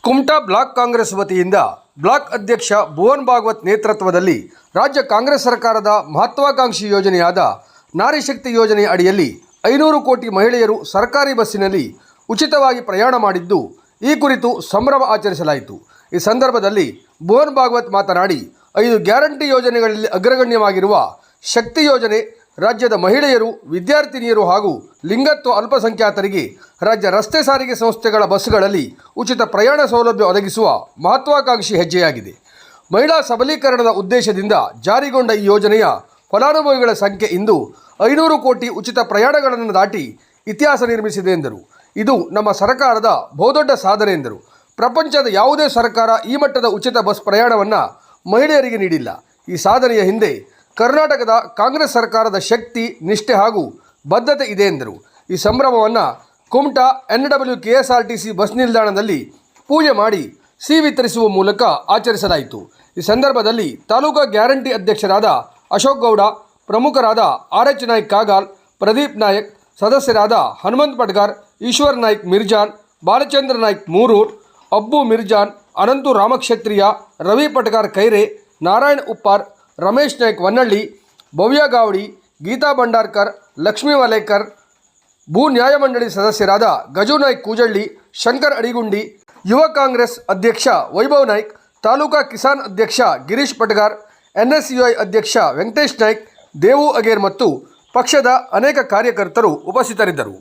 Kumta block Congress ವತಿಯಿಂದ block ಅಧ್ಯಕ್ಷ ಭುವನ್ ಭಾಗವತ್ ನೇತೃತ್ವದಲ್ಲಿ ರಾಜ್ಯ ಕಾಂಗ್ರೆಸ್ ಸರ್ಕಾರದ ಮಹತ್ವಾಕಾಂಕ್ಷಿ ಯೋಜನೆಯಾದ ನಾರಿ ಶಕ್ತಿ ಯೋಜನೆಯ ಅಡಿಯಲ್ಲಿ 500 ಕೋಟಿ ಮಹಿಳೆಯರು ಸರ್ಕಾರಿ ಬಸ್ಸಿನಲ್ಲಿ ಉಚಿತವಾಗಿ ಪ್ರಯಾಣ ಮಾಡಿದ್ದು ಈ ಕುರಿತು ಸಂಭ್ರಮ ಆಚರಿಸಲಾಯಿತು. ಈ ಸಂದರ್ಭದಲ್ಲಿ ಭುವನ್ ಭಾಗವತ್ ಮಾತನಾಡಿ 5 ಗ್ಯಾರಂಟಿ ಯೋಜನೆಗಳಲ್ಲಿ ಅಗ್ರಗಣ್ಯವಾಗಿರುವ ಶಕ್ತಿ ಯೋಜನೆ ರಾಜ್ಯದ ಮಹಿಳೆಯರು, ವಿದ್ಯಾರ್ಥಿನಿಯರು ಹಾಗೂ ಲಿಂಗತ್ವ ಅಲ್ಪಸಂಖ್ಯಾತರಿಗೆ ರಾಜ್ಯ ರಸ್ತೆ ಸಾರಿಗೆ ಸಂಸ್ಥೆಗಳ ಬಸ್ಗಳಲ್ಲಿ ಉಚಿತ ಪ್ರಯಾಣ ಸೌಲಭ್ಯ ಒದಗಿಸುವ ಮಹತ್ವಾಕಾಂಕ್ಷಿ ಹೆಜ್ಜೆಯಾಗಿದೆ. ಮಹಿಳಾ ಸಬಲೀಕರಣದ ಉದ್ದೇಶದಿಂದ ಜಾರಿಗೊಂಡ ಈ ಯೋಜನೆಯ ಫಲಾನುಭವಿಗಳ ಸಂಖ್ಯೆ ಇಂದು 500 ಕೋಟಿ ಉಚಿತ ಪ್ರಯಾಣಗಳನ್ನು ದಾಟಿ ಇತಿಹಾಸ ನಿರ್ಮಿಸಿದೆ ಎಂದರು. ಇದು ನಮ್ಮ ಸರ್ಕಾರದ ಬಹುದೊಡ್ಡ ಸಾಧನೆ ಎಂದರು. ಪ್ರಪಂಚದ ಯಾವುದೇ ಸರ್ಕಾರ ಈ ಮಟ್ಟದ ಉಚಿತ ಬಸ್ ಪ್ರಯಾಣವನ್ನು ಮಹಿಳೆಯರಿಗೆ ನೀಡಿಲ್ಲ. ಈ ಸಾಧನೆಯ ಹಿಂದೆ ಕರ್ನಾಟಕದ ಕಾಂಗ್ರೆಸ್ ಸರ್ಕಾರದ ಶಕ್ತಿ, ನಿಷ್ಠೆ ಹಾಗೂ ಬದ್ಧತೆ ಇದೆ ಎಂದರು. ಈ ಸಂಭ್ರಮವನ್ನು ಕುಮಟಾ NWKSRTC ಬಸ್ ನಿಲ್ದಾಣದಲ್ಲಿ ಪೂಜೆ ಮಾಡಿ ಸಿಹಿ ವಿತರಿಸುವ ಮೂಲಕ ಆಚರಿಸಲಾಯಿತು. ಈ ಸಂದರ್ಭದಲ್ಲಿ ತಾಲೂಕಾ ಗ್ಯಾರಂಟಿ ಅಧ್ಯಕ್ಷರಾದ ಅಶೋಕ್ ಗೌಡ, ಪ್ರಮುಖರಾದ RH ನಾಯ್ಕ್ ಕಾಗಾಲ್, ಪ್ರದೀಪ್ ನಾಯಕ್, ಸದಸ್ಯರಾದ ಹನುಮಂತ್ ಪಡ್ಗಾರ್, ಈಶ್ವರ್ ನಾಯ್ಕ್ ಮಿರ್ಜಾನ್, ಬಾಲಚಂದ್ರ ನಾಯ್ಕ್ ಮೂರೂರ್, ಅಬ್ಬು ಮಿರ್ಜಾನ್, ಅನಂತು ರಾಮಕ್ಷತ್ರಿಯ, ರವಿ ಪಟ್ಗಾರ್ ಕೈರೆ, ನಾರಾಯಣ್ ಉಪ್ಪಾರ್, ರಮೇಶ್ ನಾಯ್ಕ್ ವನ್ನಳ್ಳಿ, ಭವ್ಯ ಗಾವಡಿ, ಗೀತಾ ಭಂಡಾರ್ಕರ್, ಲಕ್ಷ್ಮೀ ವಲೇಕರ್, ಭೂ ನ್ಯಾಯಮಂಡಳಿ ಸದಸ್ಯರಾದ ಗಜು ನಾಯ್ಕ್ ಕೂಜಳ್ಳಿ, ಶಂಕರ್ ಅಡಿಗುಂಡಿ, ಯುವ ಕಾಂಗ್ರೆಸ್ ಅಧ್ಯಕ್ಷ ವೈಭವ್ ನಾಯ್ಕ್, ತಾಲೂಕಾ ಕಿಸಾನ್ ಅಧ್ಯಕ್ಷ ಗಿರೀಶ್ ಪಟ್ಗಾರ್, NSUI ಅಧ್ಯಕ್ಷ ವೆಂಕಟೇಶ್ ನಾಯ್ಕ್, ದೇವು ಅಗೇರ್ ಮತ್ತು ಪಕ್ಷದ ಅನೇಕ ಕಾರ್ಯಕರ್ತರು ಉಪಸ್ಥಿತರಿದ್ದರು.